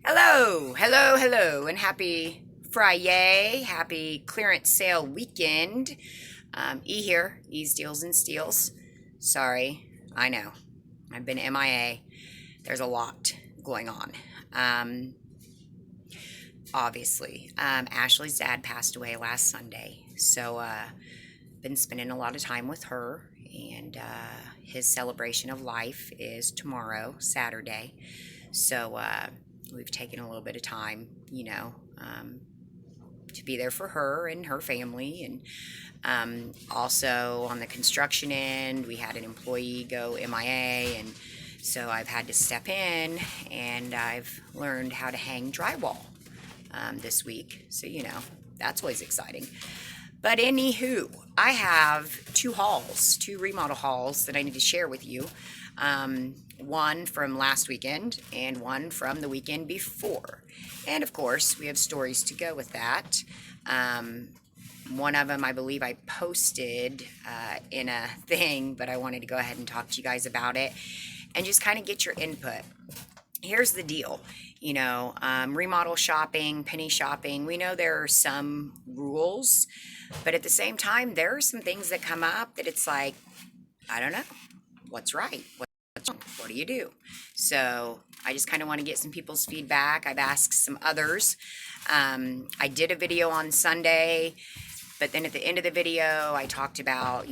Hello, hello, hello, and happy Friday, happy clearance sale weekend. E here, E's Deals and Steals. Sorry, I know, I've been MIA. There's a lot going on. Um, Ashley's dad passed away last Sunday, so been spending a lot of time with her, and his celebration of life is tomorrow, Saturday. So we've taken a little bit of time, to be there for her and her family. And also on the construction end, we had an employee go MIA, and so I've had to step in, and I've learned how to hang drywall this week. So, that's always exciting. But anywho, I have two remodel hauls that I need to share with you. One from last weekend and one from the weekend before. And of course, we have stories to go with that. One of them, I believe I posted in a thing, but I wanted to go ahead and talk to you guys about it and just kind of get your input. Here's the deal. Remodel shopping, penny shopping, we know there are some rules, but at the same time, there are some things that come up that it's like, I don't know, what's right? What's wrong? What do you do? So I just kind of want to get some people's feedback. I've asked some others. I did a video on Sunday, but then at the end of the video, I talked about,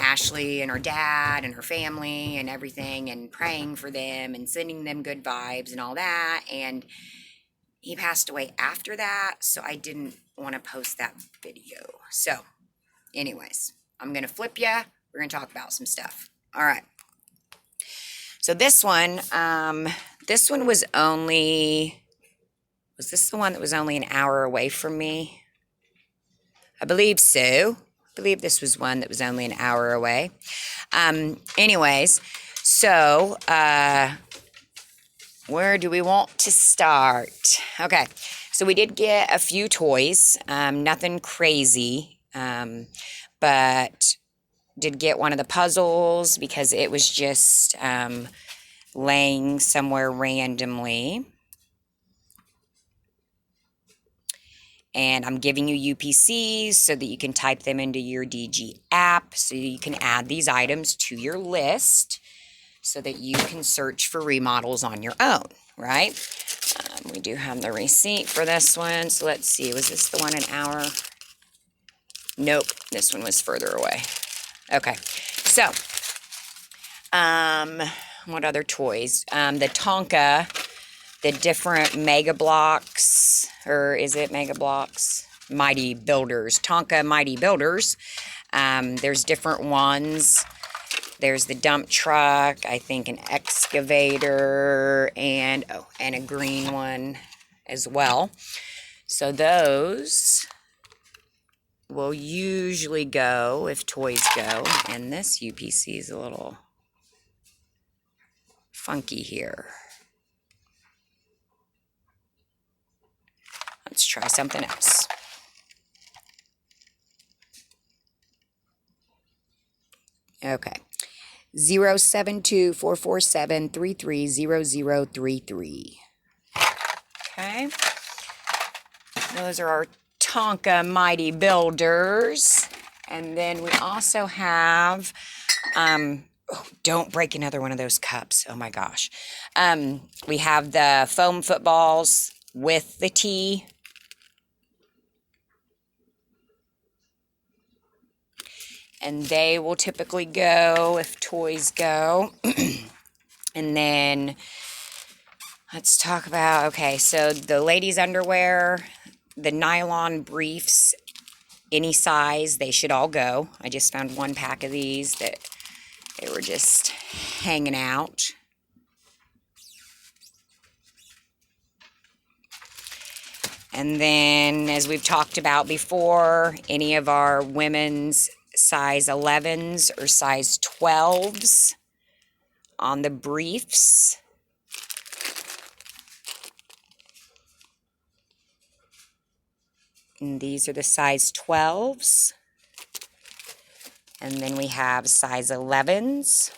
Ashley and her dad and her family and everything, and praying for them and sending them good vibes and all that. And he passed away after that, so I didn't want to post that video. So anyways, I'm going to flip you. We're going to talk about some stuff. All right. So this one was this the one that was only an hour away from me? I believe so. I believe this was one that was only an hour away. Anyways, so where do we want to start? Okay, so we did get a few toys, nothing crazy, but did get one of the puzzles because it was just laying somewhere randomly. And I'm giving you UPCs so that you can type them into your DG app so you can add these items to your list so that you can search for remodels on your own, right? We do have the receipt for this one. So let's see, was this the one an hour? Nope, this one was further away. Okay, so what other toys? The Tonka, the different Mega Blocks, or is it Mega Blocks? Mighty Builders, Tonka Mighty Builders. There's different ones. There's the dump truck, I think an excavator, and a green one as well. So those will usually go if toys go, and this UPC is a little funky here. Let's try something else. Okay. 072-447-330033. Okay. Those are our Tonka Mighty Builders. And then we also have, don't break another one of those cups. Oh my gosh. We have the foam footballs with the tee. And they will typically go if toys go. And then let's talk about, okay, so the ladies' underwear, the nylon briefs, any size, they should all go. I just found one pack of these that they were just hanging out. And then, as we've talked about before, any of our women's size 11s or size 12s on the briefs. And these are the size 12s. And then we have size 11s.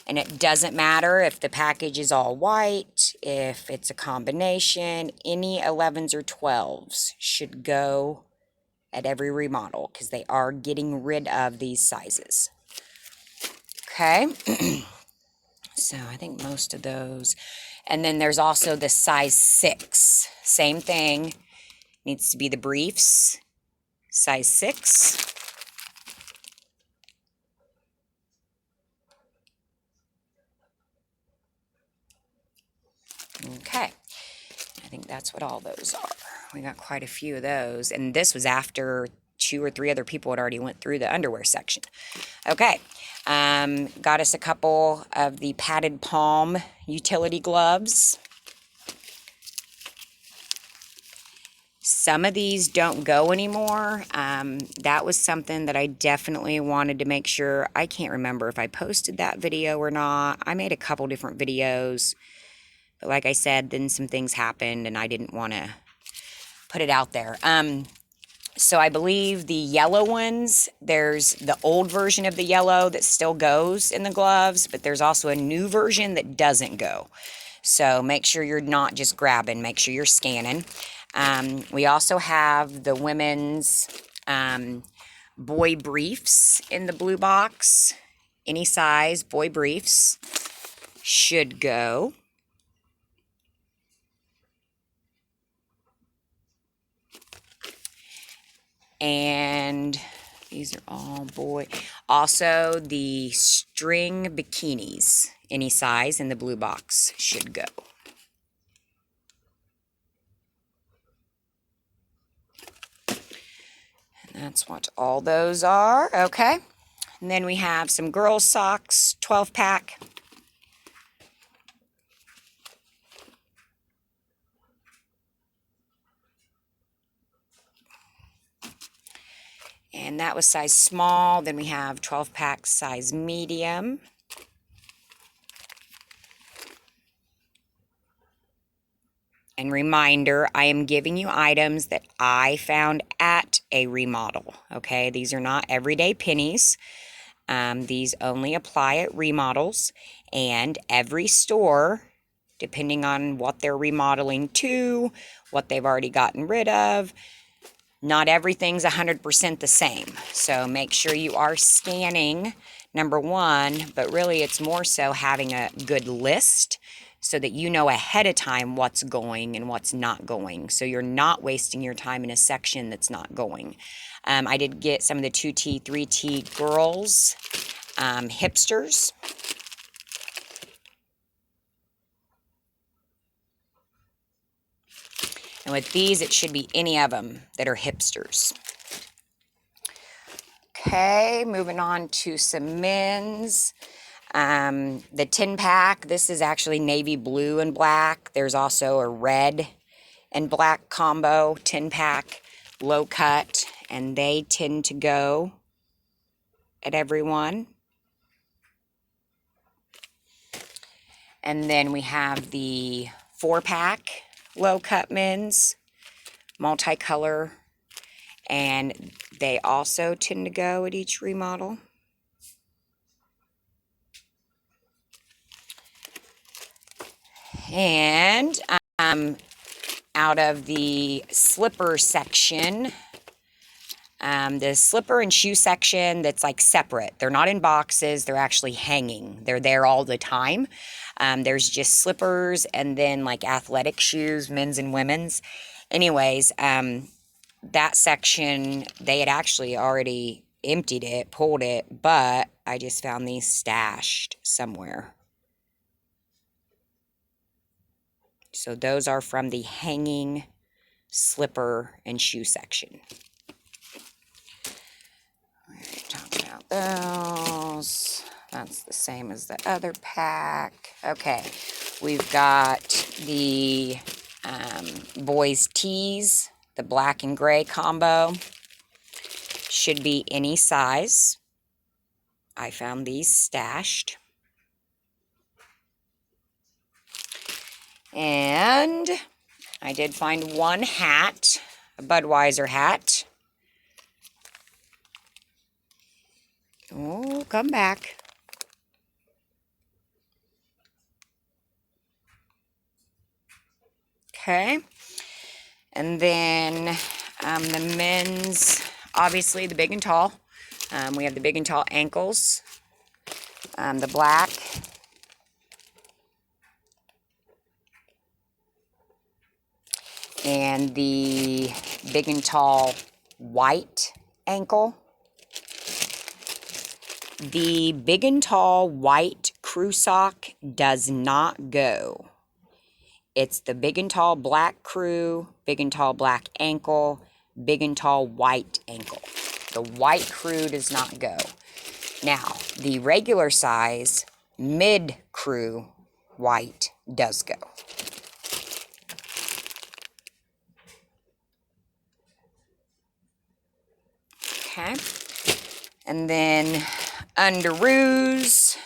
And it doesn't matter if the package is all white, if it's a combination, any 11s or 12s should go at every remodel because they are getting rid of these sizes. Okay, so I think most of those. And then there's also the size 6. Same thing, needs to be the briefs, size 6. Okay, I think that's what all those are. We got quite a few of those, and this was after 2 or 3 other people had already went through the underwear section. Okay, got us a couple of the padded palm utility gloves. Some of these don't go anymore. That was something that I definitely wanted to make sure. I can't remember if I posted that video or not. I made a couple different videos. But like I said, then some things happened and I didn't want to put it out there. So I believe the yellow ones, there's the old version of the yellow that still goes in the gloves, but there's also a new version that doesn't go. So make sure you're not just grabbing, make sure you're scanning. We also have the women's boy briefs in the blue box. Any size boy briefs should go. And these are all boy. Also, the string bikinis, any size in the blue box should go. And that's what all those are. Okay. And then we have some girls' socks, 12-pack. And that was size small. Then we have 12-pack size medium. And reminder, I am giving you items that I found at a remodel. Okay, these are not everyday pennies. These only apply at remodels. And every store, depending on what they're remodeling to, what they've already gotten rid of, not everything's 100% the same. So make sure you are scanning, number one, but really it's more so having a good list so that you know ahead of time what's going and what's not going. So you're not wasting your time in a section that's not going. I did get some of the 2T, 3T girls, hipsters. And with these, it should be any of them that are hipsters. Okay, moving on to some men's. The 10-pack, this is actually navy blue and black. There's also a red and black combo 10-pack, low cut, and they tend to go at every one. And then we have the 4-pack low cut men's, multicolor, and they also tend to go at each remodel. And out of the slipper section, the slipper and shoe section that's like separate. They're not in boxes, they're actually hanging. They're there all the time. There's just slippers and then like athletic shoes, men's and women's. Anyways, that section, they had actually already emptied it, pulled it, but I just found these stashed somewhere. So those are from the hanging slipper and shoe section. We're talking about those. That's the same as the other pack. Okay, we've got the boys' tees, the black and gray combo. Should be any size. I found these stashed. And I did find one hat, a Budweiser hat. Oh, come back. Okay. And then the men's, obviously the big and tall. We have the big and tall ankles, the black, and the big and tall white ankle. The big and tall white crew sock does not go. It's the big and tall black crew, big and tall black ankle, big and tall white ankle. The white crew does not go. Now, the regular size mid crew white does go. Okay. And then underoos,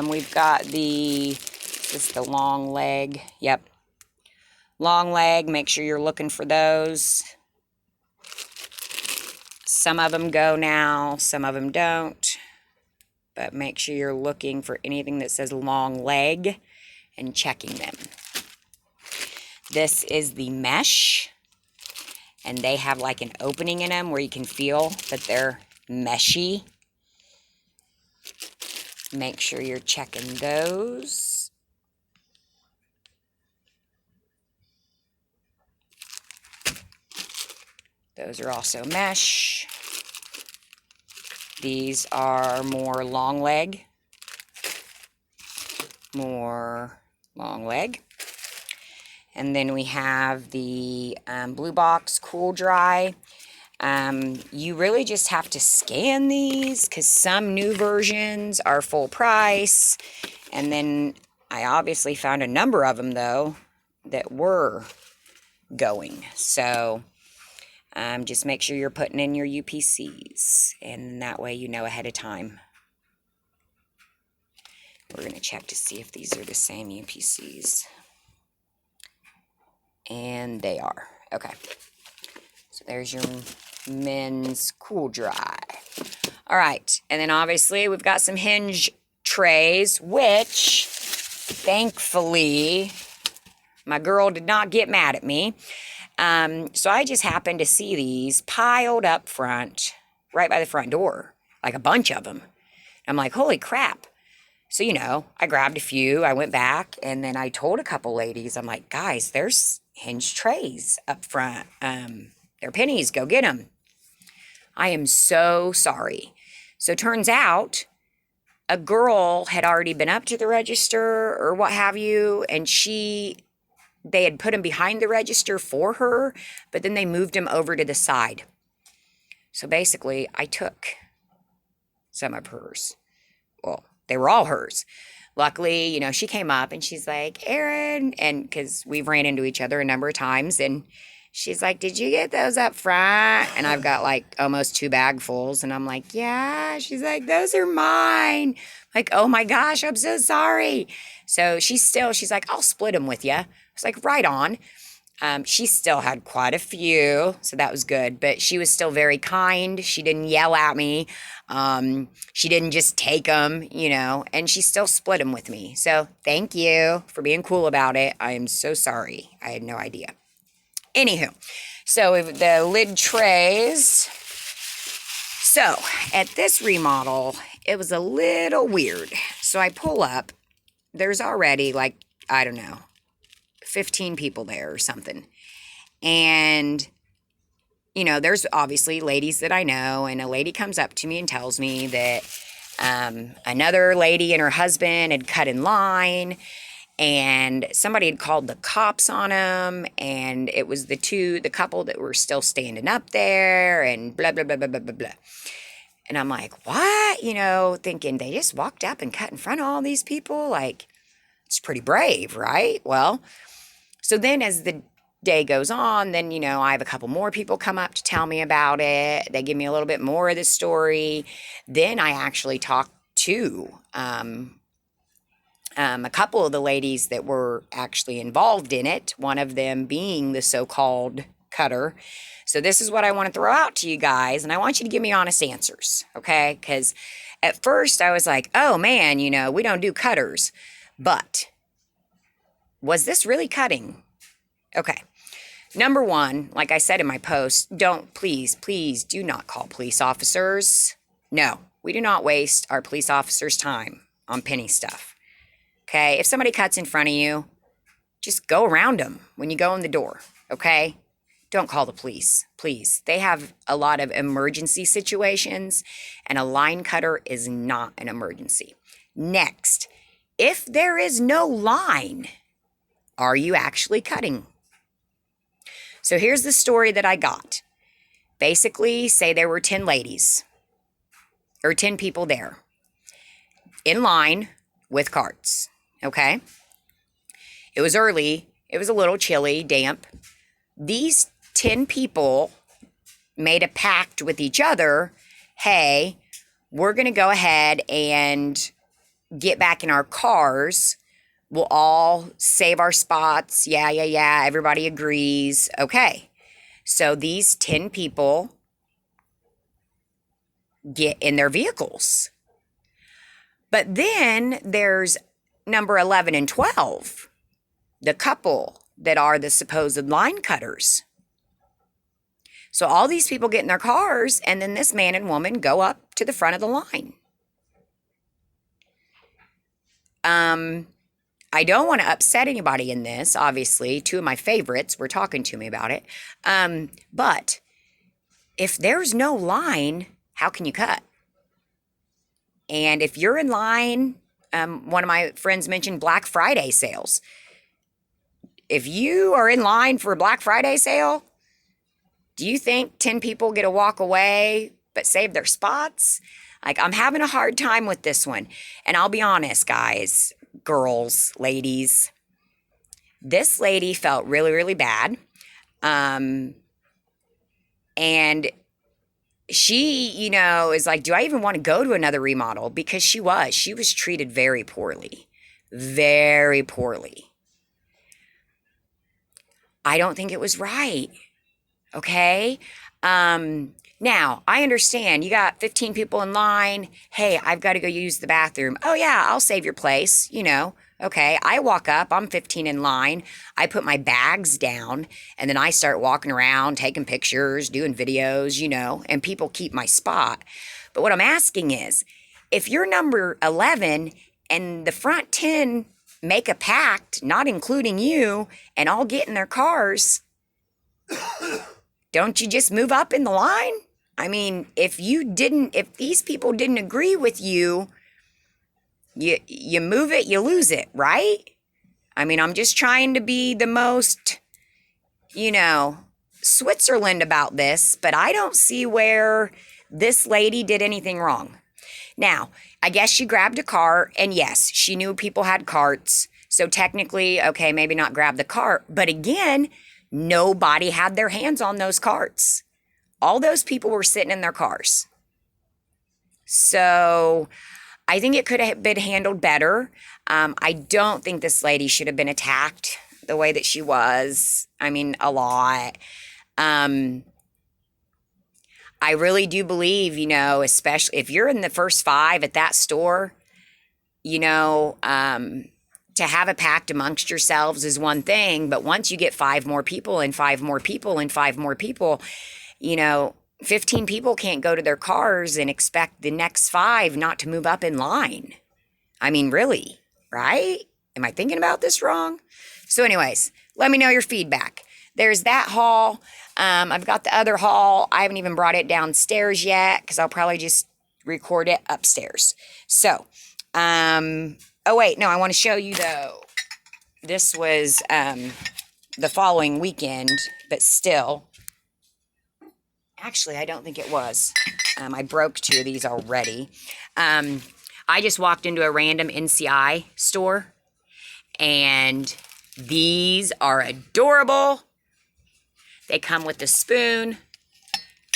we've got the long leg. Yep. Long leg, make sure you're looking for those. Some of them go now, some of them don't. But make sure you're looking for anything that says long leg and checking them. This is the mesh. And they have like an opening in them where you can feel that they're meshy. Make sure you're checking those. Those are also mesh. These are more long leg. More long leg. And then we have the Blue Box Cool Dry. You really just have to scan these because some new versions are full price. And then I obviously found a number of them, though, that were going. So just make sure you're putting in your UPCs. And that way you know ahead of time. We're going to check to see if these are the same UPCs. And they are. Okay. So there's your men's cool dry. All right. And then obviously we've got some Hinge trays, which thankfully my girl did not get mad at me. So I just happened to see these piled up front, right by the front door, like a bunch of them. I'm like, holy crap. So, I grabbed a few, I went back, and then I told a couple ladies, I'm like, guys, there's Hinge trays up front. They're pennies, go get them. I am so sorry. So turns out a girl had already been up to the register or what have you, and they had put them behind the register for her, but then they moved them over to the side. So basically, I took some of hers. Well, they were all hers. Luckily, she came up and she's like, Erin, and because we've ran into each other a number of times, and she's like, did you get those up front? And I've got like almost 2 bagfuls, and I'm like, yeah. She's like, those are mine. Like, oh my gosh, I'm so sorry. So she's like, I'll split them with you. I was like, right on. She still had quite a few, so that was good. But she was still very kind. She didn't yell at me. She didn't just take them, and she still split them with me. So thank you for being cool about it. I am so sorry. I had no idea. Anywho, so the lid trays. So at this remodel, it was a little weird. So I pull up. There's already like, I don't know, 15 people there or something. And, there's obviously ladies that I know, and a lady comes up to me and tells me that another lady and her husband had cut in line, and somebody had called the cops on them, and it was the couple that were still standing up there, and blah, blah, blah, blah, blah, blah, blah. And I'm like, what? Thinking they just walked up and cut in front of all these people? Like, it's pretty brave, right? Well, so then as the day goes on, then, I have a couple more people come up to tell me about it. They give me a little bit more of the story. Then I actually talked to a couple of the ladies that were actually involved in it, one of them being the so-called cutter. So this is what I want to throw out to you guys, and I want you to give me honest answers, okay? Because at first I was like, oh man, we don't do cutters. But was this really cutting? Okay. Number one, like I said in my post, please do not call police officers. No, we do not waste our police officers' time on penny stuff. Okay? If somebody cuts in front of you, just go around them when you go in the door. Okay? Don't call the police, please. They have a lot of emergency situations, and a line cutter is not an emergency. Next, if there is no line, are you actually cutting? So here's the story that I got. Basically, say there were 10 ladies or 10 people there in line with carts, okay? It was early. It was a little chilly, damp. These 10 people made a pact with each other. Hey, we're going to go ahead and get back in our cars. We'll all save our spots. Yeah. Everybody agrees. Okay. So these 10 people get in their vehicles. But then there's number 11 and 12, the couple that are the supposed line cutters. So all these people get in their cars, and then this man and woman go up to the front of the line. I don't want to upset anybody in this, obviously. Two of my favorites were talking to me about it. But if there's no line, how can you cut? And if you're in line, one of my friends mentioned Black Friday sales. If you are in line for a Black Friday sale, do you think 10 people get to walk away but save their spots? Like, I'm having a hard time with this one. And I'll be honest, guys, girls, ladies, this lady felt really, really bad. And she, is like, do I even want to go to another remodel? Because she was treated very poorly, very poorly. I don't think it was right. Okay. Now, I understand you got 15 people in line. Hey, I've got to go use the bathroom. Oh, yeah, I'll save your place. Okay, I walk up. I'm 15 in line. I put my bags down, and then I start walking around, taking pictures, doing videos, and people keep my spot. But what I'm asking is, if you're number 11 and the front 10 make a pact, not including you, and all get in their cars, don't you just move up in the line? I mean, if these people didn't agree with you, you move it, you lose it, right? I mean, I'm just trying to be the most, Switzerland about this, but I don't see where this lady did anything wrong. Now, I guess she grabbed a cart, and yes, she knew people had carts. So technically, okay, maybe not grab the cart, but again, nobody had their hands on those carts. All those people were sitting in their cars. So I think it could have been handled better. I don't think this lady should have been attacked the way that she was. I mean, a lot. I really do believe, especially if you're in the first 5 at that store, to have a pact amongst yourselves is one thing, but once you get 5 more people and 5 more people and 5 more people, 15 people can't go to their cars and expect the next 5 not to move up in line. I mean, really, right? Am I thinking about this wrong? So anyways, let me know your feedback. There's that haul. I've got the other haul. I haven't even brought it downstairs yet because I'll probably just record it upstairs. So, oh wait, no, I want to show you though. This was the following weekend, but still. Actually, I don't think it was. I broke 2 of these already. I just walked into a random NCI store, and these are adorable. They come with a spoon,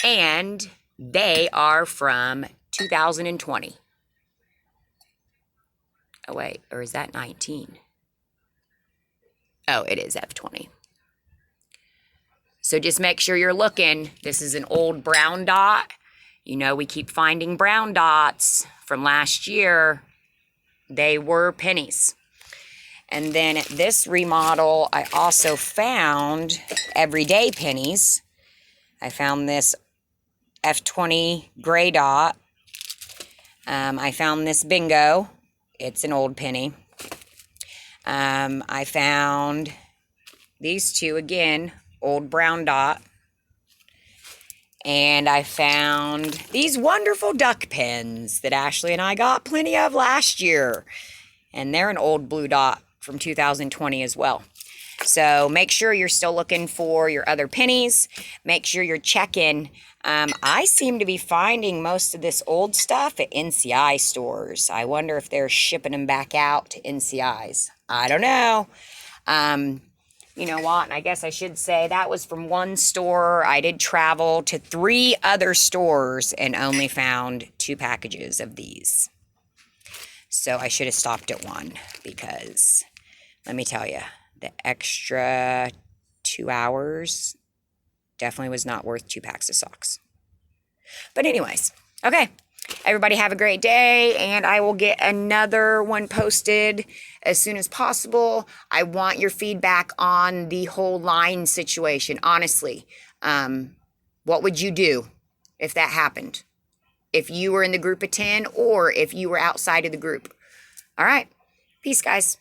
and they are from 2020. Oh, wait, or is that 19? Oh, it is F20. So just make sure you're looking. This is an old brown dot. We keep finding brown dots from last year. They were pennies. And then at this remodel, I also found everyday pennies. I found this F20 gray dot. I found this bingo. It's an old penny. I found these two, again, old brown dot. And I found these wonderful duck pens that Ashley and I got plenty of last year. And they're an old blue dot from 2020 as well. So make sure you're still looking for your other pennies. Make sure you're checking. I seem to be finding most of this old stuff at NCI stores. I wonder if they're shipping them back out to NCIs. I don't know. You know what? And I guess I should say that was from one store. I did travel to 3 other stores and only found 2 packages of these. So I should have stopped at one because, let me tell you, the extra 2 hours definitely was not worth 2 packs of socks. But anyways, okay. Everybody have a great day, and I will get another one posted as soon as possible. I want your feedback on the whole line situation. Honestly, what would you do if that happened? If you were in the group of 10 or if you were outside of the group? All right. Peace, guys.